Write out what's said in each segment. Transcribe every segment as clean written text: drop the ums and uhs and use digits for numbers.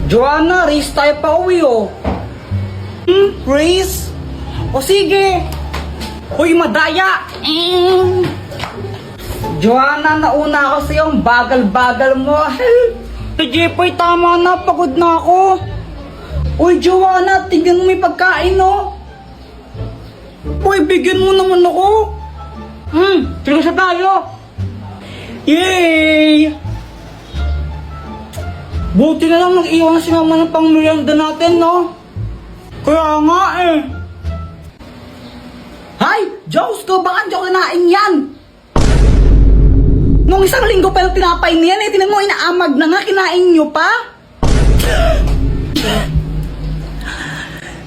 Joanna, race tayo pa uwi oh. Race? O sige. Uy, madaya. Joanna, nauna ako sa iyong bagal-bagal mo. Si Jepoy, tama na. Pagod na ako. Uy, Joanna, tignan mo may pagkain, no? Uy, bigyan mo naman ako. Sige sa tayo. Yay! Buti na lang nag-iwan si mama ng pang-merienda natin, no? Kaya nga eh. Hay! Diyos ko, baka di ako kinain yan! Nung isang linggo pa yung tinapay niyan eh, tinan mo, inaamag na nga, kinain nyo pa?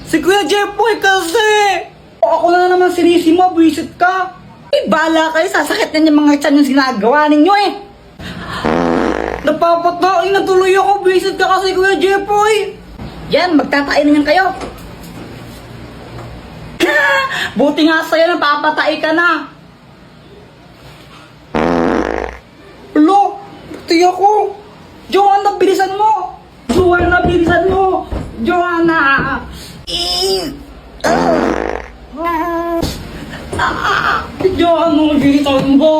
Si Kuya Jepoy kasi! Ako na naman sinisi mo, buwisit ka! Eh, bala kayo, sasakit na yung mga tiyan yung ginagawa ninyo eh! Napapatain na tuloy ako, buwisit ka kasi Kuya Jepoy! Yan, magtatain na yan kayo! Buti nga sa'yo, napapatay ka na! Lo, buti ako! Joanna, bilisan mo! Joanna, bilisan mo! Joanna! Joanna, bilisan mo!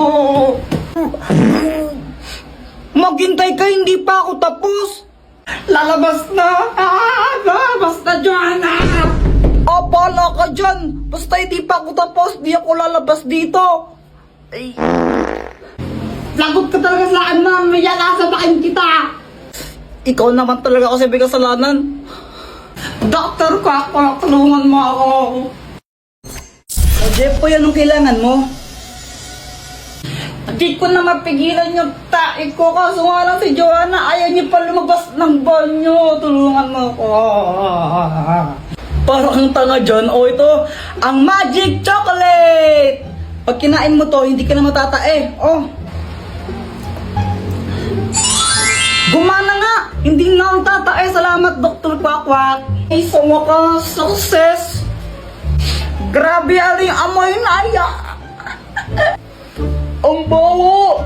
Maghintay ka, hindi pa ako tapos! Lalabas na! Lalabas na, Joanna! Bala ka dyan! Basta hindi pa ako tapos, di ako lalabas dito! Ay. Lagot ka talaga sa akin, ma'am! May yakasabakin kita! Ikaw naman talaga kasi may kasalanan! Doktor ko ako! Tulungan mo ako! Jepoy, anong kailangan mo? Di ko na mapigilan yung tae ko kaso nga lang si Joanna ayaw niya pa lumabas ng banyo. Tulungan mo ako. Para kang tanga dyan. O ito, ang magic chocolate! Pag kinain mo to, hindi ka na matatae. Oh. Gumana nga! Hindi na akong tatae. Salamat, Dr. Quack. Ay, sa wakas, success! Grabe, aling amoy na aya! Ang bawo!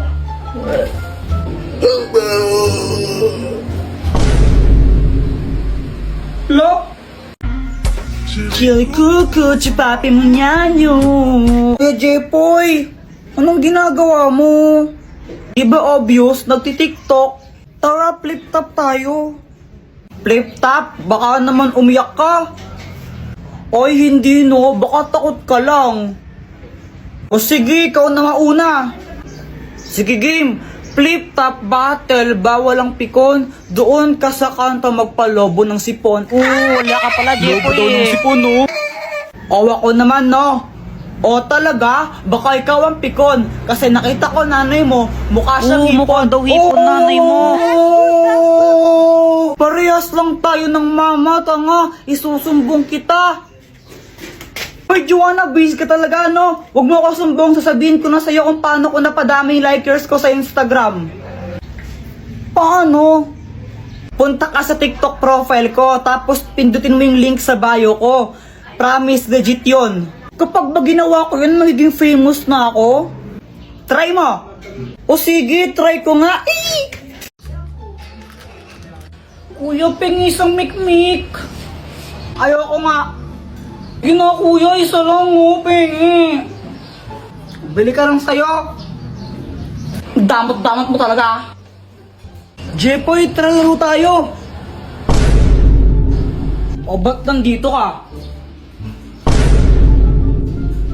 Ang bawo! Lo? Chili kuku, chupapi mo nyanyo. Kuya Jepoy, anong ginagawa mo? Di ba obvious, nagtitiktok? Tara, flip top tayo. Flip top? Baka naman umiyak ka. Oy, hindi no, baka takot ka lang. O sige, ikaw na mauna. Sige game, flip top battle, bawal ang pikon. Doon ka sa kanto magpalobo ng sipon. Wala ka pala, Jepoy. Lobo daw ng sipon, no? O ako naman, no? O talaga, baka ikaw ang pikon. Kasi nakita ko nanay mo, mukha siyang hipon. Mukha daw hipon nanay mo. Parehas lang tayo ng mama, tanga. Isusumbong kita. Hoy, Joanna, busy ka talaga, no? Huwag mo ako sumbong, sasabihin ko na sa'yo kung paano ko napadami yung likers ko sa Instagram. Paano? Punta ka sa TikTok profile ko, tapos pindutin mo yung link sa bio ko. Promise, legit yun. Kapag ba ginawa ko yun, magiging famous na ako? Try mo! O sige, try ko nga. Kuya, pengi isang mikmik. Ayoko nga. Gina kuya, isa lang mo, pengi. Bili ka lang sa'yo. Damot-damot mo talaga. Jepoy, tara laro tayo. O ba't nandito ka?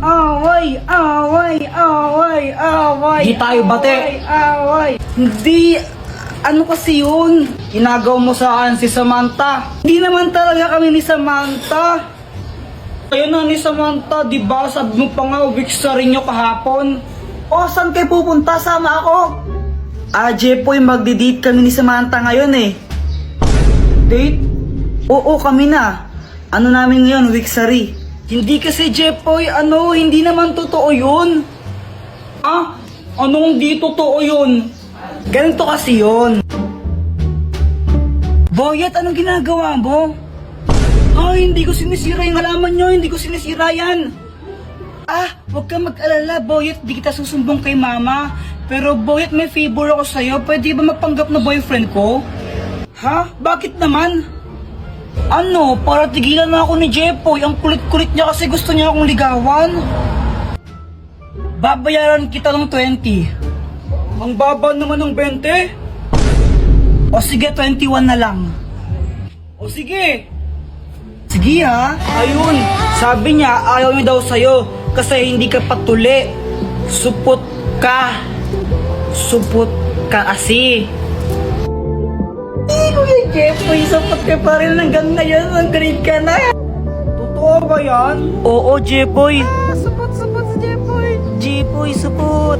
Away, away, away, away. Di tayo bate. Away. Hindi, ano kasi yun? Inagaw mo sa akin si Samantha. Hindi naman talaga kami ni Samantha. Ayun na ni Samantha, diba? Sabi mo pa nga, weeks na rin nyo kahapon. O, saan kayo pupunta? Sama ako. Jepoy, magdi-date kami ni Samantha ngayon eh. Date? Oo, kami na. Ano namin ngayon, weeksary. Hindi kasi Jepoy, hindi naman totoo yun. Anong di totoo yun? Ganito kasi yun. Boyet, anong ginagawa mo? Hindi ko sinisira yung halaman nyo, hindi ko sinisira yan. Huwag kang mag-alala, Boyet, di kita susumbong kay mama. Pero boyet may favor ako sa'yo, pwede ba mapanggap na boyfriend ko? Ha? Bakit naman? Ano, para tigilan na ako ni Jepoy. Ang kulit-kulit niya kasi gusto niya akong ligawan. Babayaran kita ng 20. Ang baba naman ng 20. O sige, 21 na lang. O sige. Sige ha. Ayun, sabi niya ayaw niya daw sa'yo kasi hindi ka patuli. Supot ka. Supot ka kasi. Kuya Jepoy, sapot ka pa rin hanggang ngayon. Ang grade ka na. Totoo ba yan? Oo, Jepoy. Supot si Jepoy. Jepoy, supot.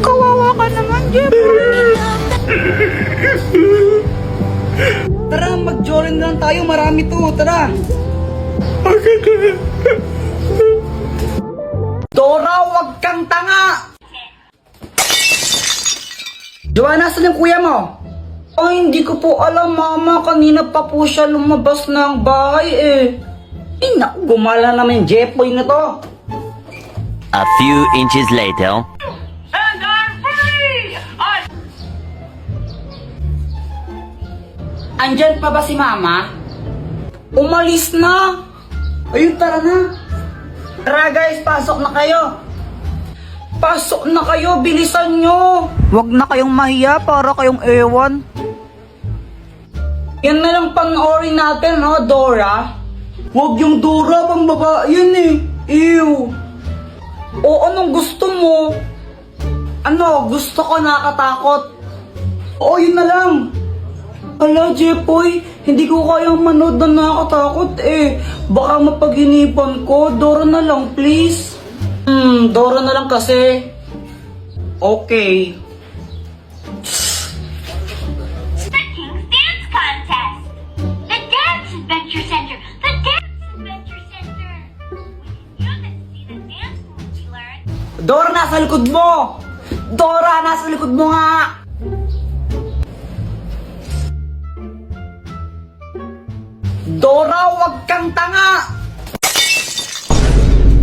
Kawawa ka naman, Jepoy. Tara, mag-jorin lang tayo. Marami to. Tara. Dora, wag kang tanga! Joanna, saan yung kuya mo? Ay, hindi ko po alam, mama. Kanina pa po siya lumabas ng bahay eh. Naku, gumala naman yung Jepoy na to. A few inches later. Andyan pa ba si mama? Umalis na. Ayun, tara na. Tara guys, pasok na kayo. Pasok na kayo, bilisan nyo. Huwag na kayong mahiya para kayong ewan. Yan na lang panoorin natin, no, Dora? Huwag yung Dora, pang babae yun eh. Ew. O anong gusto mo? Ano, gusto ko nakatakot. Oo, yun na lang. Ala, Jepoy, hindi ko kayang manood na nakakatakot eh. Baka mapaginipan ko. Dora na lang, please. Dora na lang kasi. Okay. The King's Dance Contest! The Dance Adventure Center! The Dance Adventure Center! You can see the dance moves we learned. Dora, nasa likod mo! Dora, nasa likod mo nga! Dora, wag kang tanga!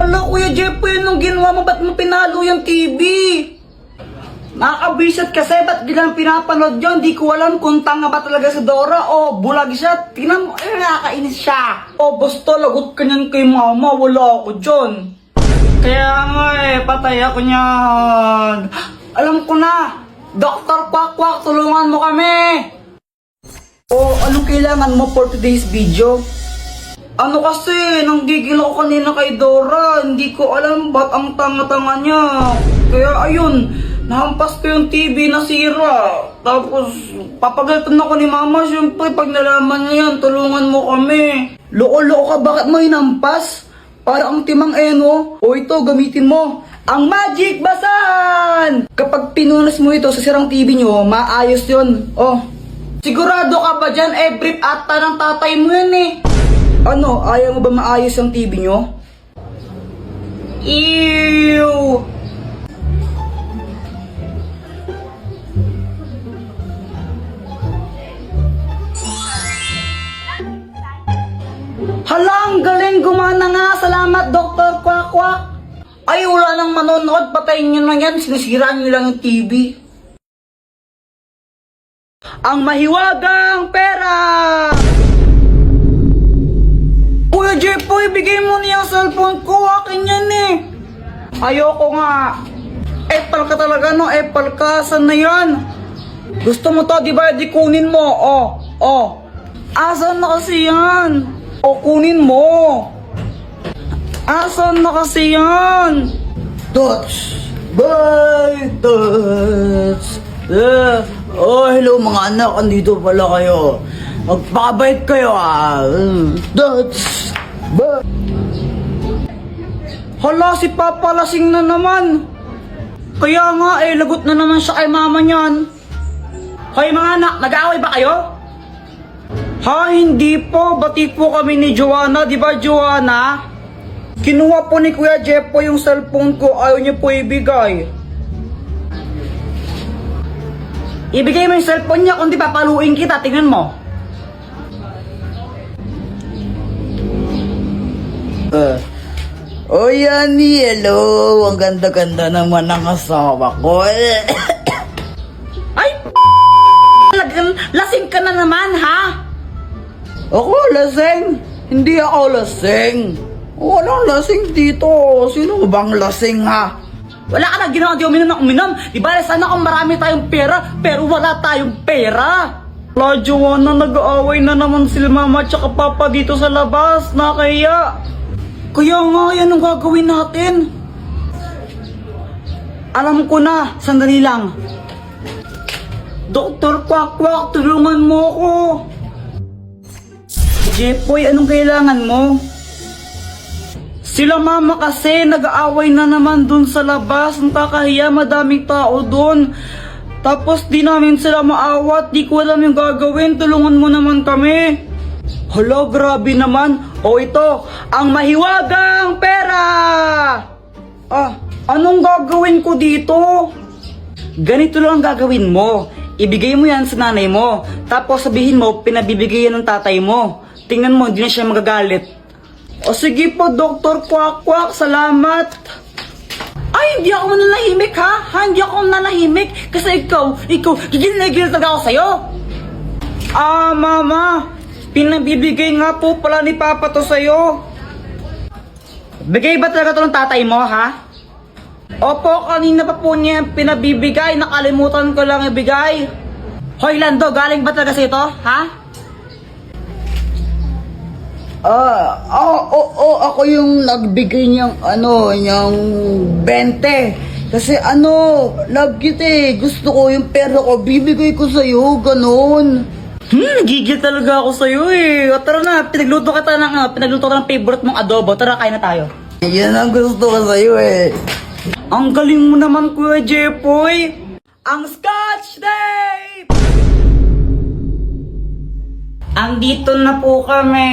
Hala, Kuya Jepoy, anong ginawa mo? Ba't mo pinalo yung TV? Nakakabisat kasi, ba't gilang pinapanood yun? Di ko alam kung tanga ba talaga si Dora o bulag siya. Tingnan mo, nakakainis siya. O, basta lagot ka niyan kay mama, wala ako dyan. Kaya nga patay ako niyan. Alam ko na, Dr. Quack, tulungan mo kami. O, anong kailangan mo for today's video? Ano kasi, nanggigil ako kanina kay Dora. Hindi ko alam ba't ang tanga-tanga niya. Kaya ayun, nahampas ko yung TV na sira. Tapos, papagalitan ako ni Mama. Siyempre, pag nalaman niya yan, tulungan mo kami. Loko-loko ka, bakit mo hinampas? Para ang timang eno. O ito, gamitin mo. Ang Magic Basahan! Kapag pinunas mo ito sa sirang TV nyo, maayos yun. Oh, sigurado ka ba dyan? Brief ata ng tatay mo yan eh. Ano, ayaw mo ba maayos ang TV nyo? Ew! Hala, ang galing, gumana nga. Salamat, Dr. Quack. Ay, wala nang manonood. Patayin nyo na yan. Sinisiraan nyo lang yung TV. Ang mahiwagang pera! Kuya Jepoy, bigay mo niya ang cellphone ko. Akin yan eh. Ayoko nga. Epal ka talaga, no? Epal ka. Saan na yan? Gusto mo to, di ba? Di kunin mo. Oh. Asan na kasi yan? O, kunin mo. Asan na kasi yan? Touch. Bye, touch. Oh, hello mga anak. Andito pala kayo. Magpakabait kayo ah. Touch. Bye. Hala, si Papa lasing na naman. Kaya nga lagot na naman siya kay mama niyan. Hoy mga anak, nag-aaway ba kayo? Ha, hindi po. Bati po kami ni Joanna. Di ba, Joanna? Kinuha po ni Kuya Jepoy yung cellphone ko. Ayaw niya po ibigay. Ibigay mo yung cellphone niya, kundi papaluin kita. Tingnan mo. O yan, hello. Ang ganda-ganda naman ng asawa ko. Ay, talagang lasing ka na naman, ha? Ako lasing? Hindi ako lasing. Walang lasing dito. Sino bang lasing, ha? Wala ka na ginawa, di uminom ng uminom. Di ba, sana kung marami tayong pera, pero wala tayong pera. La, Joanna, nag-aaway na naman sila mama at papa dito sa labas. Nakaya. Kaya nga, yan ang gagawin natin. Alam ko na, sandali lang. Dr. Quack, tulungan mo ko. Jepoy, anong kailangan mo? Sila mama kasi nag-aaway na naman dun sa labas. Ang kakahiya, madaming tao dun. Tapos di namin sila maawat, di ko alam yung gagawin. Tulungan mo naman kami. Hala, grabe naman. O ito, ang mahiwagang pera! Anong gagawin ko dito? Ganito lang ang gagawin mo. Ibigay mo yan sa nanay mo. Tapos sabihin mo, pinabibigay yan ng tatay mo. Tingnan mo, hindi na siya magagalit. O sige po, Dr. Quack, salamat. Ay, hindi ako nanahimik, ha? Hindi ako nanahimik. Kasi ikaw, gigil na gigil talaga ako sa'yo. Mama, pinabibigay nga po pala ni Papa to sa'yo. Bigay ba talaga to ng tatay mo, ha? Opo, kanina pa po niya pinabibigay. Nakalimutan ko lang ibigay. Hoy, Lando, galing ba talaga sa'yo to, ha? Ako yung nagbigay niyang yung 20. Kasi gusto ko yung pera ko, bibigay ko sa'yo, ganun. Nagigil talaga ako sa'yo eh. O, tara na, pinagluto ka ng favorite mong adobo. Tara, kain na tayo. Yan ang gusto ko sa'yo eh. Ang galing mo naman, Kuya Jepoy. Ang Scotch Tape! Andito na po kami.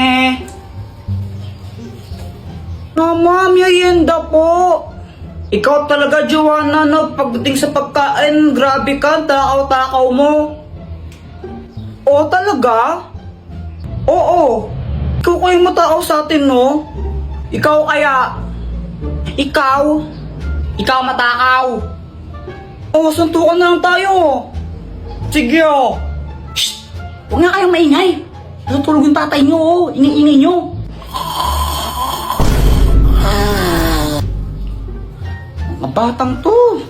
Mama, merienda po. Ikaw talaga, Joanna, no? Pagdating sa pagkain, grabe ka, takaw-takaw mo. Oo, talaga? Oo. Ikaw kayo matakaw sa atin, no? Ikaw kaya? Ikaw matakaw. Oo, suntukan na lang tayo. Sige, oh. Shh! Huwag nga kayong maingay. Natulog yung tatay nyo, oh. Ingay-ingay nyo. Mga batang to.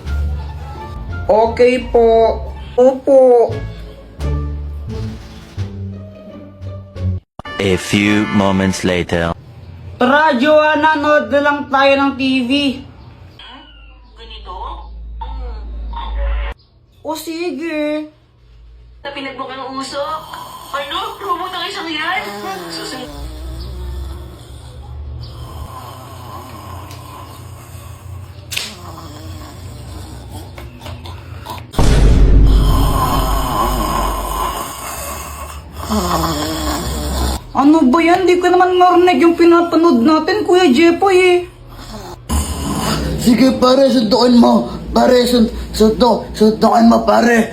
Okay po. Opo. A few moments later. Tara, Joanna, nood na lang tayo ng TV. Ganito? O sige. Na pinagbuka ng usok? Ano? Promote ang isang yan? Susunod. Ano ba yan? Di ko naman marinig yung pinapanood natin, Kuya Jepoy eh. Sige pare, suntukin mo. Pare, suntukin mo pare.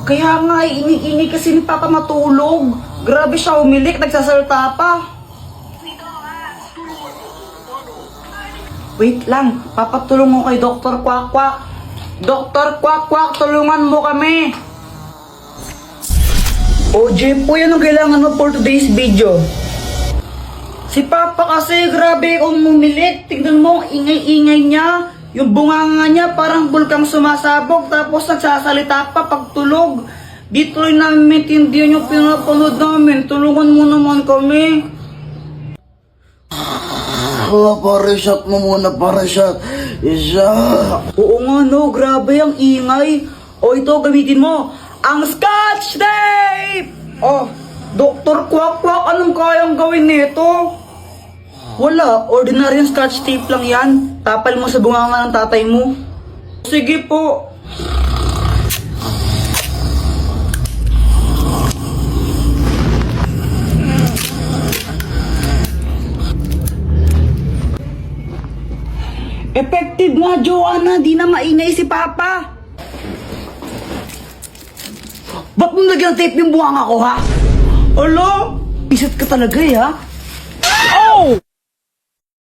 Kaya nga, ini kasi ni Papa matulog. Grabe siya umilik, nagsasalta pa. Wait lang, papatulong mo kay Dr. Quack. Dr. Quack, tulungan mo kami. O Jepoy, anong kailangan mo for today's video? Si Papa kasi grabe umilit. Tignan mo, ingay-ingay niya. Yung bunganga niya parang bulkang sumasabog tapos nagsasalita pa pagtulog. Dito rin namin maintindihan yung pinapanood namin. Tulungan mo naman kami. Pare, shot mo muna, pare, shot. Oo nga, no, grabe ang ingay. O ito, gamitin mo. Ang Scotch Tape! Oh, Dr. Quack, anong kayang gawin nito? Wala, ordinary Scotch Tape lang yan. Tapal mo sa bunganga ng tatay mo. Sige po. Effective nga, Joanna. Di na maingay si Papa. Ba't mo nagyang tape yung buwanga ko, ha? Alo? Isat ka talaga, ha?